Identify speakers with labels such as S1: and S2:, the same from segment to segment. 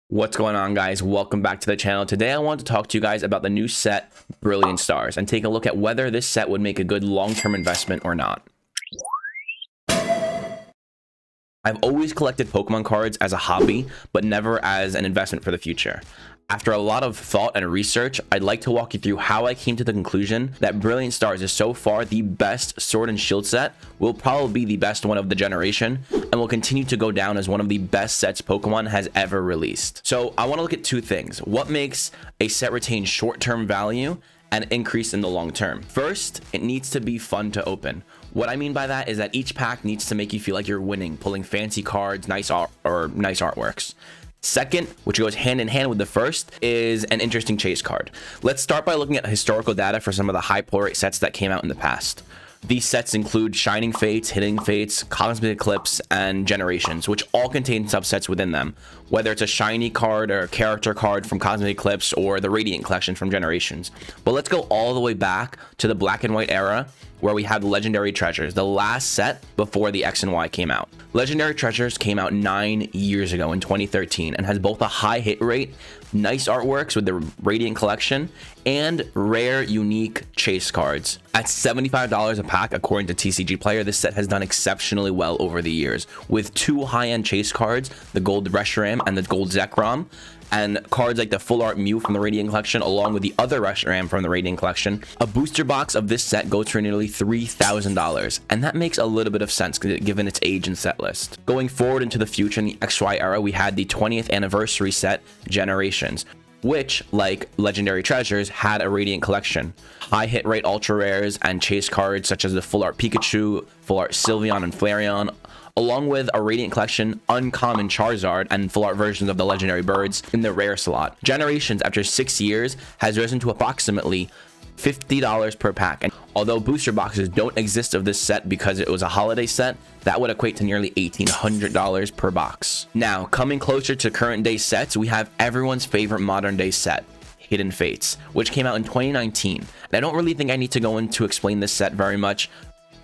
S1: What's going on, guys? Welcome back to the channel. Today I want to talk to you guys about the new set Brilliant Stars and take a look at whether this set would make a good long-term investment or not. I've always collected Pokemon cards as a hobby, but never as an investment for the future. After a lot of thought and research, I'd like to walk you through how I came to the conclusion that Brilliant Stars is so far the best Sword and Shield set, will probably be the best one of the generation, and will continue to go down as one of the best sets Pokemon has ever released. So I want to look at two things. What makes a set retain short-term value and increase in the long term? First, it needs to be fun to open. What I mean by that is that each pack needs to make you feel like you're winning, pulling fancy cards, nice art, or nice artworks. Second, which goes hand in hand with the first, is an interesting chase card. Let's start by looking at historical data for some of the high pull rate sets that came out in the past. These sets include Shining Fates, Hidden Fates, Cosmic Eclipse, and Generations, which all contain subsets within them, whether it's a shiny card or a character card from Cosmic Eclipse or the Radiant Collection from Generations. But let's go all the way back to the Black and White era, where we had Legendary Treasures, the last set before the X and Y came out. Legendary Treasures came out 9 years ago in 2013 and has both a high hit rate, nice artworks with the Radiant Collection, and rare, unique chase cards. At $75 a pack, according to TCG Player, this set has done exceptionally well over the years, with two high-end chase cards, the Gold Reshiram and the Gold Zekrom, and cards like the Full Art Mew from the Radiant Collection, along with the other Reshiram from the Radiant Collection. A booster box of this set goes for nearly $3,000, and that makes a little bit of sense given its age and set list. Going forward into the future in the XY era, we had the 20th anniversary set, Generations, which, like Legendary Treasures, had a Radiant Collection. High hit rate ultra rares and chase cards such as the Full Art Pikachu, Full Art Sylveon, and Flareon, along with a Radiant Collection uncommon Charizard and full art versions of the legendary birds in the rare slot. Generations, after 6 years, has risen to approximately $50 per pack. And although booster boxes don't exist of this set because it was a holiday set, that would equate to nearly $1,800 per box. Now, coming closer to current day sets, we have everyone's favorite modern day set, Hidden Fates, which came out in 2019. And I don't really think I need to go in to explain this set very much.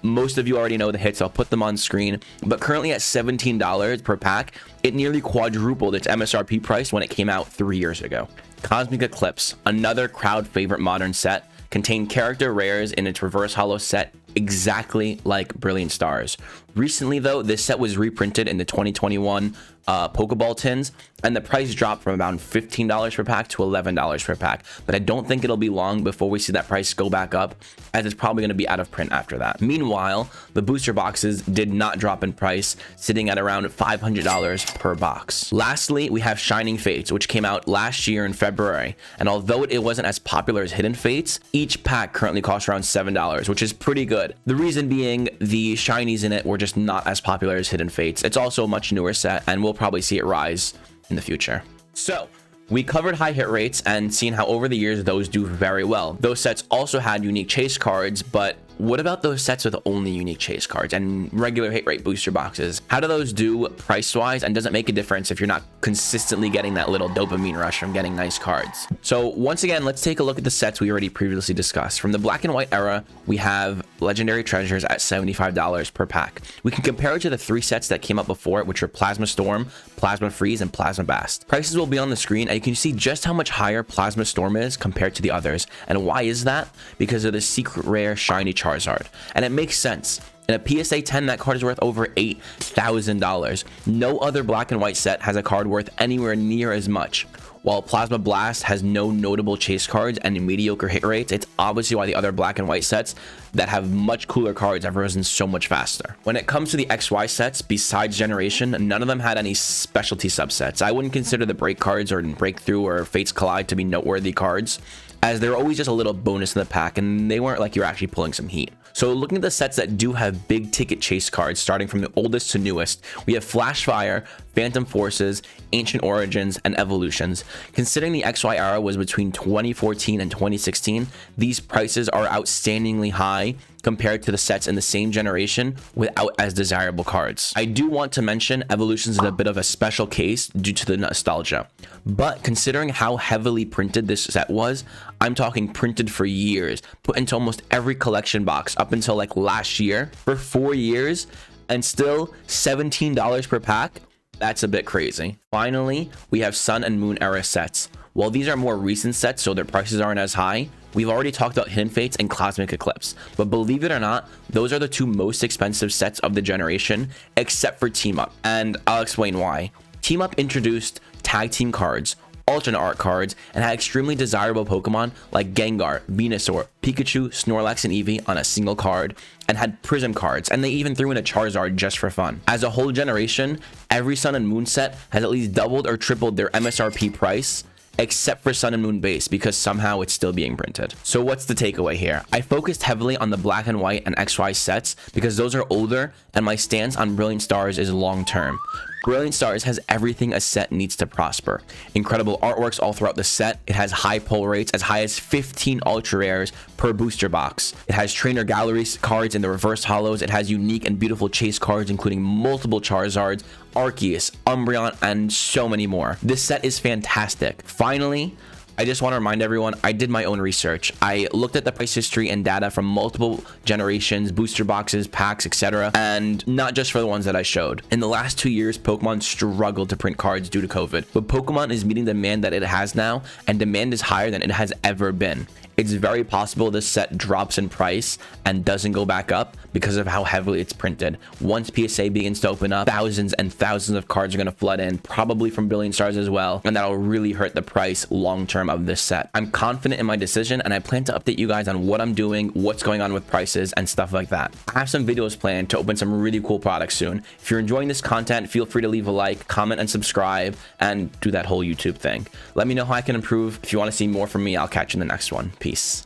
S1: Most of you already know the hits, I'll put them on screen, but currently at $17 per pack, it nearly quadrupled its MSRP price when it came out 3 years ago. Cosmic Eclipse, another crowd favorite modern set, contained character rares in its reverse holo set exactly like Brilliant Stars. Recently though, this set was reprinted in the 2021 Pokeball tins, and the price dropped from around $15 per pack to $11 per pack, but I don't think it'll be long before we see that price go back up, as it's probably going to be out of print after that. Meanwhile, the booster boxes did not drop in price, sitting at around $500 per box. Lastly, we have Shining Fates, which came out last year in February, and although it wasn't as popular as Hidden Fates, each pack currently costs around $7, which is pretty good. The reason being, the shinies in it were just not as popular as Hidden Fates. It's also a much newer set, and we'll probably see it rise in the future. So we covered high hit rates and seen how over the years those do very well. Those sets also had unique chase cards, but what about those sets with only unique chase cards and regular hit rate booster boxes? How do those do price wise, and does it make a difference if you're not consistently getting that little dopamine rush from getting nice cards? So once again, let's take a look at the sets we already previously discussed. From the Black and White era, we have Legendary Treasures at $75 per pack. We can compare it to the 3 sets that came out before it, which were Plasma Storm, Plasma Freeze, and Plasma Blast. Prices will be on the screen, and you can see just how much higher Plasma Storm is compared to the others. And why is that? Because of the secret rare shiny Charizard. And it makes sense. In a PSA 10, that card is worth over $8,000. No other Black and White set has a card worth anywhere near as much. While Plasma Blast has no notable chase cards and mediocre hit rates, it's obviously why the other Black and White sets that have much cooler cards have risen so much faster. When it comes to the XY sets, besides Generation, none of them had any specialty subsets. I wouldn't consider the Break cards or Breakthrough or Fates Collide to be noteworthy cards, as they're always just a little bonus in the pack, and they weren't like you're actually pulling some heat. So looking at the sets that do have big ticket chase cards, starting from the oldest to newest, we have Flash Fire, Phantom Forces, Ancient Origins, and Evolutions. Considering the XY era was between 2014 and 2016, these prices are outstandingly high compared to the sets in the same generation without as desirable cards. I do want to mention Evolutions is a bit of a special case due to the nostalgia, but considering how heavily printed this set was, I'm talking printed for years, put into almost every collection box up until like last year for 4 years, and still $17 per pack. That's a bit crazy. Finally, we have Sun and Moon era sets. While these are more recent sets, so their prices aren't as high, we've already talked about Hidden Fates and Cosmic Eclipse. But believe it or not, those are the two most expensive sets of the generation, except for Team Up. And I'll explain why. Team Up introduced tag team cards, alternate art cards, and had extremely desirable Pokemon like Gengar, Venusaur, Pikachu, Snorlax, and Eevee on a single card, and had Prism cards, and they even threw in a Charizard just for fun. As a whole generation, every Sun and Moon set has at least doubled or tripled their MSRP price, except for Sun and Moon base, because somehow it's still being printed. So what's the takeaway here? I focused heavily on the Black and White and XY sets because those are older, and my stance on Brilliant Stars is long term. Brilliant Stars has everything a set needs to prosper. Incredible artworks all throughout the set. It has high pull rates, as high as 15 ultra rares per booster box. It has trainer galleries cards in the reverse hollows. It has unique and beautiful chase cards, including multiple Charizards, Arceus, Umbreon, and so many more. This set is fantastic. Finally, I just want to remind everyone, I did my own research. I looked at the price history and data from multiple generations, booster boxes, packs, etc. And not just for the ones that I showed. In the last 2 years, Pokemon struggled to print cards due to COVID. But Pokemon is meeting the demand that it has now, and demand is higher than it has ever been. It's very possible this set drops in price and doesn't go back up because of how heavily it's printed. Once PSA begins to open up, thousands and thousands of cards are going to flood in, probably from Brilliant Stars as well, and that'll really hurt the price long term of this set. I'm confident in my decision, and I plan to update you guys on what I'm doing, what's going on with prices, and stuff like that. I have some videos planned to open some really cool products soon. If you're enjoying this content, feel free to leave a like, comment, and subscribe, and do that whole YouTube thing. Let me know how I can improve. If you want to see more from me, I'll catch you in the next one. Peace.